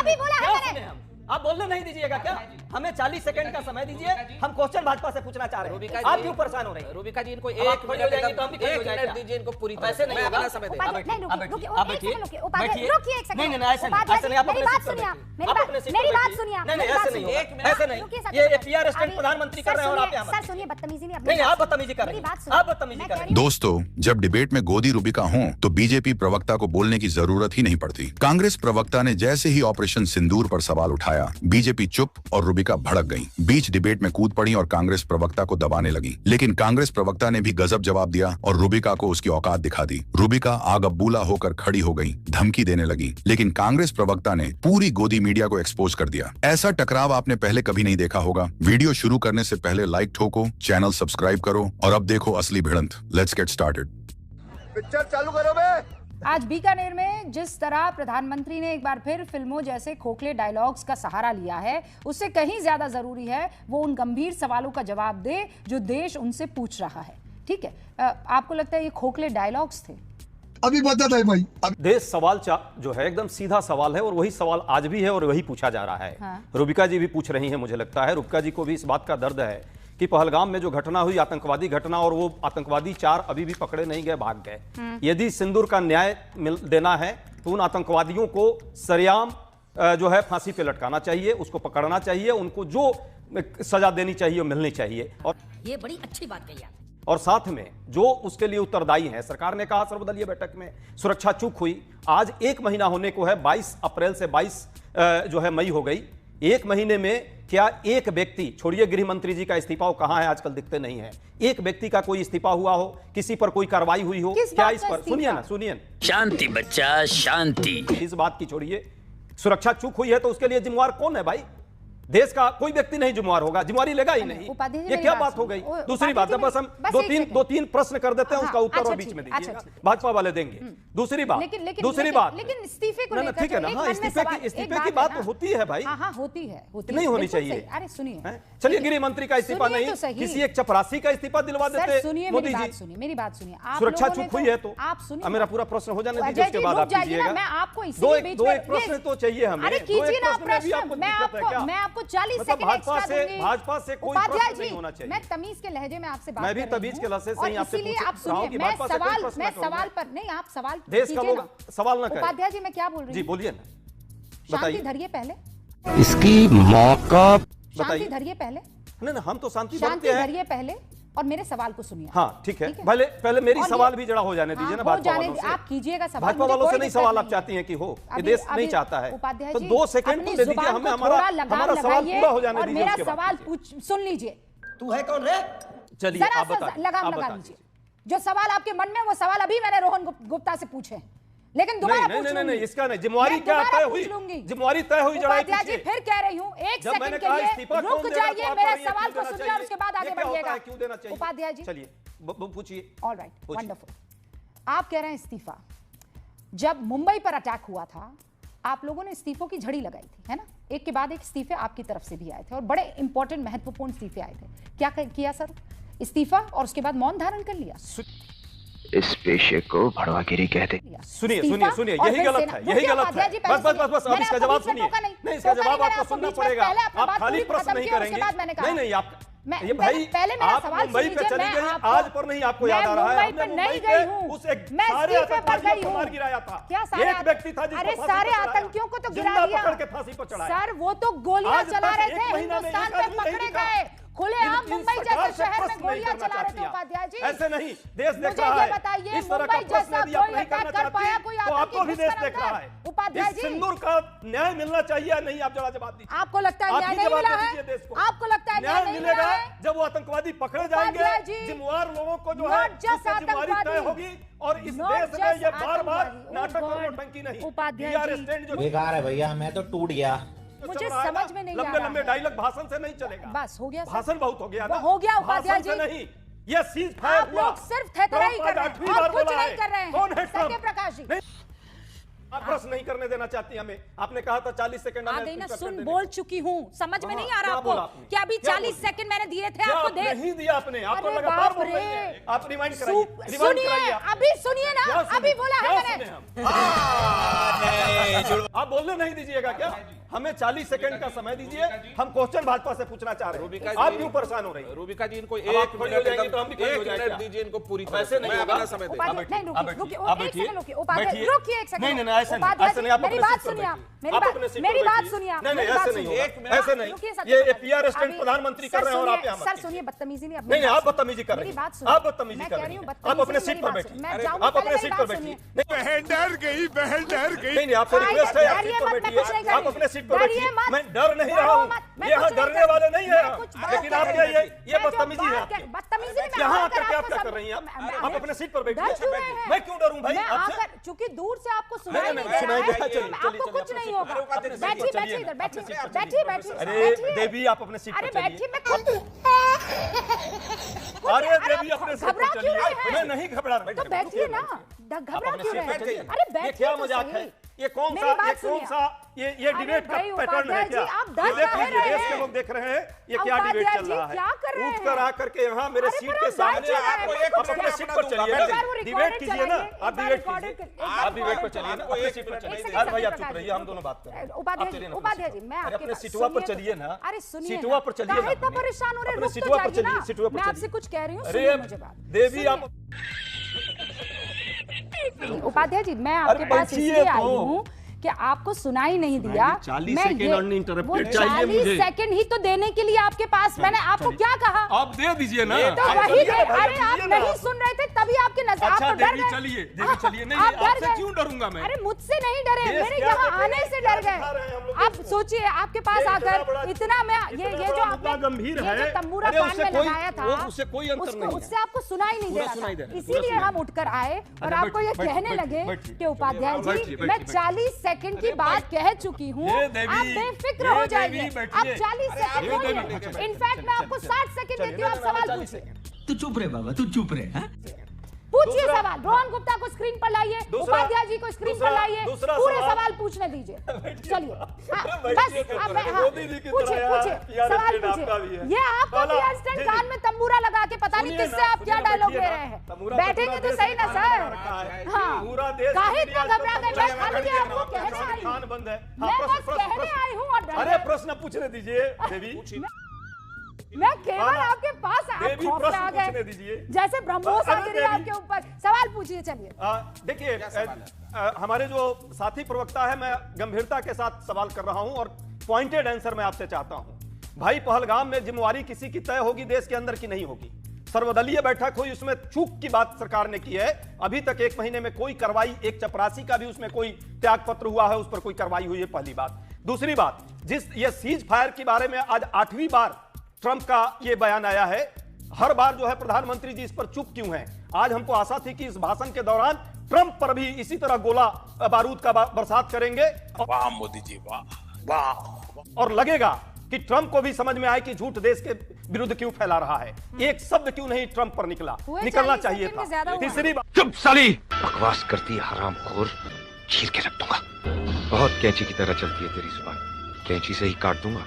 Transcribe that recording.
अभी बोला है मैंने। आप बोलने नहीं दीजिएगा क्या? हमें 40 सेकंड का समय दीजिए, हम क्वेश्चन भाजपा से पूछना चाह रहे हैं। आप क्यों परेशान हो रहे हैं? रूबिका जी इनको आप एक खड़ी हो जाएंगी तो हम भी खड़ी हो मिनट जाएंगे। दीजिए इनको पूरी तरह ऐसे से। नहीं मैं होगा। अपना समय देता हूं। नहीं, रुकिए, आप बैठिए, रुकिए, आप एक बैठिए, सेकंड रुकिए, उपाध्याय, बैठिए। रुकिए एक सेकंड। नहीं, नहीं, ऐसे नहीं, उपाध्याय ऐसे नहीं, आप मेरी अपने बात सीट पर सुनिए, बैठिए। मेरी आप बात अपने सीट मेरी पर बात बैठिए। सुनिए, नहीं, नहीं, मेरी बात ऐसे नहीं सुनिए। होगा, ऐसे नहीं। रुकिए सर, ये पीआर स्टैंड प्रधानमंत्री कर रहे हैं और आप यहाँ सर सुनिए, बदतमीजी नहीं, नहीं, आप बदतमीजी कर रहे मेरी हैं। बात सुनिए। आप बदतमीजी कर रहे हैं। दोस्तों, जब डिबेट में गोदी रूबिका हों तो बीजेपी प्रवक्ता को बोलने की जरूरत ही नहीं पड़ती। कांग्रेस प्रवक्ता ने जैसे ही ऑपरेशन सिंदूर पर सवाल उठाया, बीजेपी चुप और रूबिका भड़क गईं। बीच डिबेट में कूद पड़ी और कांग्रेस प्रवक्ता को दबाने लगी। लेकिन कांग्रेस प्रवक्ता ने भी गजब जवाब दिया और रूबिका को उसकी औकात दिखा दी। रूबिका आगबूला होकर खड़ी हो गई, धमकी देने लगी। लेकिन कांग्रेस प्रवक्ता ने पूरी गोदी मीडिया को एक्सपोज कर दिया। ऐसा टकराव आपने पहले कभी नहीं देखा होगा। वीडियो शुरू करने से पहले लाइक ठोको, चैनल सब्सक्राइब करो और अब देखो असली भिड़ंत। Let's get started. पिक्चर चालू करो बे। आज बीकानेर में जिस तरह प्रधानमंत्री ने एक बार फिर फिल्मों जैसे खोखले डायलॉग्स का सहारा लिया है, उससे कहीं ज्यादा जरूरी है वो उन गंभीर सवालों का जवाब दे जो देश उनसे पूछ रहा है। ठीक है, आपको लगता है ये खोखले डायलॉग्स थे? अभी बता था भाई। देश सवाल जो है एकदम सीधा सवाल है और वही सवाल आज भी है और वही पूछा जा रहा है। हाँ। रूबिका जी भी पूछ रही हैं, मुझे लगता है रूबिका जी को भी इस बात का दर्द है कि पहलगाम में जो घटना हुई, आतंकवादी घटना, और वो आतंकवादी 4 अभी भी पकड़े नहीं गए, भाग गए। यदि सिंदूर का न्याय देना है तो उन आतंकवादियों को सरेआम जो है फांसी पे लटकाना चाहिए, उसको पकड़ना चाहिए, उनको जो सजा देनी चाहिए वो मिलनी चाहिए। और ये बड़ी अच्छी बात कही आप। और साथ में जो उसके लिए उत्तरदायी है, सरकार ने कहा सर्वदलीय बैठक में सुरक्षा चूक हुई। आज 1 महीना होने को है, 22 अप्रैल से 22 जो है मई हो गई। 1 महीने में क्या एक व्यक्ति, छोड़िए गृह मंत्री जी का इस्तीफा, वो कहां है आजकल, दिखते नहीं है, एक व्यक्ति का कोई इस्तीफा हुआ हो, किसी पर कोई कार्रवाई हुई हो क्या? इस पर सुनिए ना, सुनिए। शांति बच्चा शांति। इस बात की छोड़िए, सुरक्षा चूक हुई है तो उसके लिए जिम्मेवार कौन है भाई? देश का कोई व्यक्ति नहीं जिम्मेवार होगा, जिम्मेवारी लेगा ही नहीं। ये क्या बात हो गई? दूसरी बात, बस हम दो तीन प्रश्न कर देते हैं, उसका उत्तर और बीच में दीजिएगा, भाजपा वाले देंगे। दूसरी बात, लेकिन इस्तीफे को लेकर ठीक है ना, इस्तीफे की बात होती है भाई। हाँ, होती है नहीं होनी चाहिए। अरे सुनिए, चलिए गृह मंत्री का इस्तीफा नहीं, किसी एक चपरासी का इस्तीफा दिलवा देते मोदी जी। मेरी बात सुनिए, सुरक्षा चूक हुई है तो आप सुनिए, मेरा पूरा प्रश्न हो जाने दीजिए, उसके बाद आप कीजिएगा। मैं आपको दो एक प्रश्न तो चाहिए हमें। अरे कीजिए ना प्रश्न, मैं आपको 40 सेकंड भाजपा से कोई प्रश्न नहीं होना चाहिए। मैं तमीज के लहजे में आपसे बात मैं भी कर रही तमीज हूं, के लहजे से ही आपसे इसीलिए आप पूछ रहा हूं सुनिए, कि भाजपा से कोई प्रश्न मैं ना करूं। सवाल पर नहीं, आप सवाल देश का कीजिए लोग ना। सवाल ना करें। उपाध्याय जी, मैं क्या बोल रही जी हूं? बोलिए ना, शांति बताइए। धरिए पहले, इसकी मौका शांति बताइए। धरिए पहले, नहीं हम तो शांति शांति बनते हैं। धरिए पहले और मेरे सवाल को सुनिए। हाँ ठीक है, पहले मेरी और सवाल ये- भी जड़ा हो जाने दीजिए ना हाँ, हो भाजपा जाने वालों दीजिए, से। आप कीजिएगा सवाल, भाजपा मुझे वालों कोई से नहीं दिक्कत सवाल नहीं आप चाहती हैं कि हो, ये अभी- देश अभी नहीं चाहता है। उपाध्याय तो जी, 2 सेकंड अपनी तो दे दीजिए जुबान हमें, को थोड़ा लगाम हमारा सवाल लगाइए पूरा हो जाने और दीजिए, मेरा उसके बाद सवाल कीजिए। सुन लीजिए। तू है कौन रे? चलिए जरा आप सा बताइए, लगाम आप लगा बता लीजिए। जो सवाल आपके मन में, वो सवाल अभी मैंने रोहन गुप्ता से पूछे हैं, लेकिन दोबारा पूछ नहीं लूंगी। इसका नहीं, जिम्मेवारी मैं क्या दोबारा तय पूछ हुई? लूंगी। जिम्मेवारी तय हुई, जरा उपाध्याय जी, फिर कह रही हूँ, एक जब मैंने सेकंड के कहा लिए इस्तीफा कौन रुक देगा, तो जाइए, आप मेरे कह रही हैं सवाल क्यों को देना सुनिए और उसके बाद चाहिए? आगे ये क्या होता बढ़िएगा। है, क्यों देना चाहिए? उपाध्याय जी, चलिए पूछिए। Alright, wonderful. आप कह रहे हैं इस्तीफा। जब मुंबई पर अटैक हुआ था, आप लोगों ने इस्तीफों की झड़ी लगाई थी, है ना? एक के बाद एक इस्तीफे आपकी तरफ से भी आए थे और बड़े इंपॉर्टेंट महत्वपूर्ण इस्तीफे आए थे। क्या किया सर? इस्तीफा और उसके बाद मौन धारण कर लिया। इस पेशे को भड़वागिरी कहते हैं। सुनिए इस्तीफा सुनिए, और यही फिर गलत सेना- है, रुकिए यही गलत उपाध्याय है। जी, पहले बस अब मैंने इसका आपको जवाब बीच में सुनिए। टोका नहीं, इसका टोका जवाब मैंने आपको सुनना बीच में पड़ेगा। पहले अपनी आप बात खाली पूरी प्रश्न खत्म नहीं की और उसके करेंगे। बाद मैंने कहा। नहीं आप मैं ये भाई, पहले मेरा आप सवाल मुंबई पे सुनिए, चली मैं गई, आपको- आज पर नहीं आपको याद आ रहा है? मैं हमने मुंबई पर नहीं मुंबई पे गई हूँ, उस एक मैं सारे इस्तीफे पर आतंकवादियों गई को हूँ। मार गिराया था। क्या सारे एक व्यक्ति था जिसको अरे फांसी सारे पर चढ़ाया। आतंकियों को तो गिरा जिंदा दिया पकड़ के फांसी पर चढ़ाया। सर, वो तो गोलियां आज चला तक रहे एक थे, महीना में हिंदुस्तान एक पे आदमी नहीं पकड़े दिखा। गए खुलेआम इन मुंबई सरकार जैसे से शहर में प्रश्न नहीं गोलियां करना चला रहे थे। चाहती आप। उपाध्याय जी, ऐसे नहीं, देश देख मुझे रहा ये है। बताइए, इस तरह का मुंबई प्रश्न जैसा यदि आप कोई नहीं करना अटैक कर पाया चाहती, कोई तो आपको भी आतंकी देश घुसकर देख रहा अंदर? है। उपाध्याय इस जी, सिंदूर का न्याय मिलना चाहिए या नहीं, आप जरा जवाब दीजिए। आपको लगता है आप न्याय ही नहीं जवाब मिला दीजिए है? देश को। आपको लगता है न्याय नहीं मिला मिलेगा है? जब वो आतंकवादी पकड़े उपाध्याय जाएंगे, जी, जिम्मेवार लोगों को जो है not just उसकी जिम्मेवारी तय आतंकवादी, होगी। और इस not देश में just ये बार-बार आतंकवादी। नाटक Oh और God, नौटंकी नहीं। उपाध्याय PR जी, स्टैंड जो बेकार है भैया, मैं तो टूट गया। मुझे चल रहा है ना, समझ में नहीं आ लंबे रहा लंबे है। डायलॉग भाषण से नहीं चलेगा। बस हो गया सर। भाषण बहुत हो गया ना, हो गया उपाध्याय भाषण से जी। नहीं, ये सीज फायर आप हुआ। लोग सिर्फ थेथराई कर रहे आठवीं हैं बार और कुछ बोला नहीं कर रहे कौन है हैं। ट्रम्प? सत्यप्रकाश जी, नहीं, आप प्रश्न नहीं करने देना चाहती हमें। आपने कहा था 40 सेकंड आ गई ना, सुन बोल चुकी हूँ, समझ में नहीं आ रहा क्या बोला आपको आपने? कि अभी क्या 40 बोला? सेकंड मैंने दिए थे क्या आपको आपने दे नहीं दिया आपने? आप तो अरे लगातार बाप बोल रही रे। हैं। आप रिमाइंड कराइए, रिमाइंड सुनिए, कराइए आप। अभी सुनिए ना, क्या सुने? अभी बोला है क्या मैंने। सुने हम? आप बोलने नहीं दीजिएगा क्या? हमें 40 सेकंड का समय दीजिए, हम क्वेश्चन भाजपा से पूछना चाह रहे हैं। आप क्यों परेशान हो रही हैं? रूबिका जी इनको अब आप एक खड़ी हो जाएंगी तो हम भी खड़े हो मिनट जाएंगे। दीजिए इनको पूरी तरह ऐसे से। नहीं मैं होगा। अपना समय देता हूं। उपाध्याय नहीं आप रुकिए, बैठिए, रुकिए, एक सेकंड रुकिए, उपाध्याय बैठिए। रुकिए एक सेकंड। नहीं, नहीं, ऐसे नहीं, उपाध्याय ऐसे नहीं, जी, आप मेरी अपने बात सीट पर सुनिए, बैठिए। मेरी आप बात अपने सीट मेरी पर बात बैठिए। सुनिए, नहीं, नहीं, मेरी बात ऐसे सुनिए। नहीं, एक मिनट। ऐसे नहीं। रुकिए सर, ये रुकिए। पीआर असिस्टेंट अभी- प्रधानमंत्री सर कर रहे हैं और आप सुनिए, यहाँ सर मत सुनिए, बदतमीजी नहीं, अपनी नहीं, नहीं, बात आप सुनिए। बदतमीजी कर मेरी रही बात हैं। सुनिए। आप बदतमीजी मैं कर कह रही रही हूँ, हैं। आप बदतमीजी अपने नहीं, सीट मेरी पर बात बैठिए। सुनिए। मैं अरे, जाऊंगी, आप अपने पहले सीट मेरी पर बात बैठिए। सुनिए। बहन डर गई, बहन डर गई। नहीं, नहीं, आपसे रिक्वेस्ट है, आप डरिए सीट पर मत, मैं कुछ नहीं बैठिए। आप कर अपने सीट पर रही। बैठिए। डरिए मत। मैं डर नहीं डरो रहा हूँ। मत, मैं यहाँ कुछ नहीं डरने कर वाले रही। नहीं है मैं आप। कुछ बात लेकिन कर आप रही ये हूँ। मैं जो बदतमीजी है बात आपकी। कर- बदतमीजी नहीं, मैं यहाँ आकर आकर के आप आपको क्या सब- कर रही हैं? मैं- आप अपने सीट पर बैठिए। डर चुके हैं। मैं क्यों डरूं भाई मैं आपसे? आकर, चूंकि दूर से आपको सुनाई नहीं, नहीं नहीं, दे सुनाई रहा दे रहा है। है, चलिए, आपको चलिए, कुछ चलिए, नहीं अपने होगा। सीट पर चलिए। बैठिए, चलिए, बैठिए इधर, अपने बैठिए, सीट पर चलिए। बैठिए, बैठिए, अरे बैठिए। देवी, आप अपने सीट अरे पर चलिए। बैठिए, मैं खुद अरे देवी, अपने सीट घबरा पर क्यों रहे चलिए। हैं? मैं नहीं घबरा रहा। तो बैठिए ना, घबरा अपने क्यों सीट रहे पर हैं? चलिए। अरे ये बैठिए क्या तो मजाक सही। है? ये कौन मेरी सा बात ये सुनिए। कौन सा ये अरे डिबेट का भाई, पैटर्न है उपाध्याय क्या? जी, आप डर ये देख काहे लीजिए, रहे देश के हैं? लोग देख रहे हैं ये क्या उपाध्याय डिबेट चल जी, रहा है। क्या कर रहे उठ कर हैं? आकर के यहाँ मेरे अरे सीट पर के आप सामने बैठिए ना, आपको मैं एक कुछ अपने नहीं सीट कर पर रहा। चलिए एक बार वो ना, डिबेट रिकॉर्डेड कीजिए ना, चलाइए, आप एक बार डिबेट रिकॉर्डेड कीजिए। एक बार आप डिबेट पर रिकॉर्डेड चलिए ना, चलाइए। अपने सीट पर एक चलिए। सेकंड, अरे भाई, आप प्रकाश चुप जी, रहिए, हम दोनों बात कर रहे हैं। उपाध्याय आप जी, चलिए ना, उपाध्याय जी, मैं अरे आपके अपने पास सीटुआ पर सुनिए तो- चलिए ना। अरे सुनिए सीटुआ ना, पर चलिए ना काहे इतना अपने। परेशान हो रहे हैं? अपने रुक तो सीटुआ पर जाइए चलिए, ना। सीटुआ पर मैं चलिए। आपसे कुछ कह रही हूँ, अरे सुनिए मुझे बात। देवी, आप उपाध्याय जी, मैं आपके अरे पास बैठिए इसलिए तो। आई हूँ कि आपको सुनाई नहीं दिया। 40 मैं सेकंड ये- uninterrupted वो चाहिए 40 मुझे। सेकंड ही तो देने के लिए आपके पास, मैंने आपको क्या कहा? आप दे दीजिए ना। तो वही चलिए दे, ना भाई, अरे आप दीजिए ना। नहीं सुन रहे थे तभी आपके नजर, आप अच्छा तो डर देवी गए। चलिए, देवी चलिए। नहीं, आप डर आपसे गए। क्यों डरूंगा मैं? अरे मुझसे नहीं डरे, देश मेरे क्या यहाँ देख आने रहे से हैं? डर क्या दिखा रहे हैं हम गए। लोग आप को? सोचिए, आपके पास ये आकर बड़ा- इतना मैं ये इतना जो बड़ा आपने मुद्दा गंभीर ये जो है। तंबूरा अरे कान उससे में कोई- लगाया था, वो उससे कोई अंतर नहीं है। उससे आपको सुनाई नहीं दे पूरा रहा सुनाई दे था, रहा है, इसीलिए पूरा हम उठकर आए और अच्छा, आपको ये बैठिए, कहने बैठिए, लगे बैठिए। कि उपाध्याय बैठिए, जी, बैठिए, मैं बैठिए। 40 सेकंड की बात कह चुकी हूँ, ये देवी, आप बेफिक्र ये हो देवी, जाइए। बैठिए। आप 40 अरे सेकंड ये देवी, बोलिए। बैठिए, इनफैक्ट मैं आपको 60 सेकंड देती हूँ, आप सवाल पूछिए। तू चुप रहे बाबा, तू चुप रहे। हाँ? पूछिए दूसरा- सवाल। रोहन गुप्ता को स्क्रीन पर लाइए, दूसरा- उपाध्याय जी को स्क्रीन पर दूसरा- लाइए, दूसरा पूरे सवाल- सवाल पूछने दीजिए। चलिए हाँ, बैठिए, बस अब मैं हाँ, मोदी जी की पूछिए तरह पूछिए, यार, सवाल PRS आपका भी पूछिए। है। ये आपका पहला- पीआर स्टैंड जी, कान जी। में तंबूरा लगा के पता नहीं सुनिए किससे ना, आप क्या सुनिए ना, डायलॉग ले बैठिए रहे ना। हैं। तंबूरा बैठेंगे पूरा तो देश सही ना मीडिया सर। में रखा है। हाँ, पूरा देश काहे मीडिया इतना इसको घबरा गए? पकड़ मैं के खाली रखा आपको है। कहने आई हूँ। कान बंद है। मैं हाँ, बस कहने आई हूँ और डर अरे गए। प्रश्न पूछने दीजिए देवी। मैं केवल आपके पास आप देवी, खौफ में प्रश्न आ पूछने गए दीजिए। जैसे ब्रह्मोस आ अरे गिरी देवी। आपके ऊपर। सवाल पूछिए, चलिए। देखिए हमारे जो साथी प्रवक्ता है, मैं गंभीरता के साथ सवाल कर रहा हूं और पॉइंटेड आंसर मैं आपसे चाहता हूं। भाई, पहलगाम में जिम्मेवारी किसी की तय होगी देश के अंदर की नहीं होगी। सर्वदलीय बैठक हुई, उसमें चूक की बात सरकार ने की है। अभी तक 1 महीने में कोई कार्रवाई, एक चपरासी का भी उसमें कोई त्याग पत्र हुआ है, उस पर कोई कार्रवाई हुई है, पहली बात। दूसरी बात, जिस ये सीज फायर के बारे में आज 8वीं बार ट्रंप का ये बयान आया है। हर बार जो है प्रधानमंत्री जी इस पर चुप क्यों हैं? आज हमको आशा थी कि इस भाषण के दौरान ट्रंप पर भी इसी तरह गोला बारूद का बरसात करेंगे। वाह मोदी जी, वाह वाह। और लगेगा कि ट्रंप को भी समझ में आए कि झूठ देश के विरुद्ध क्यों फैला रहा है। एक शब्द क्यों नहीं ट्रंप पर निकला? हुए निकलना 40 चाहिए सेकंड में ज्यादा था। हुआ। तीसरी बात, चुप साली। बकवास करती है हरामखोर, चीर के रख दूंगा। बहुत कैंची की तरह चलती है तेरी जुबान, कैंची से ही काट दूंगा।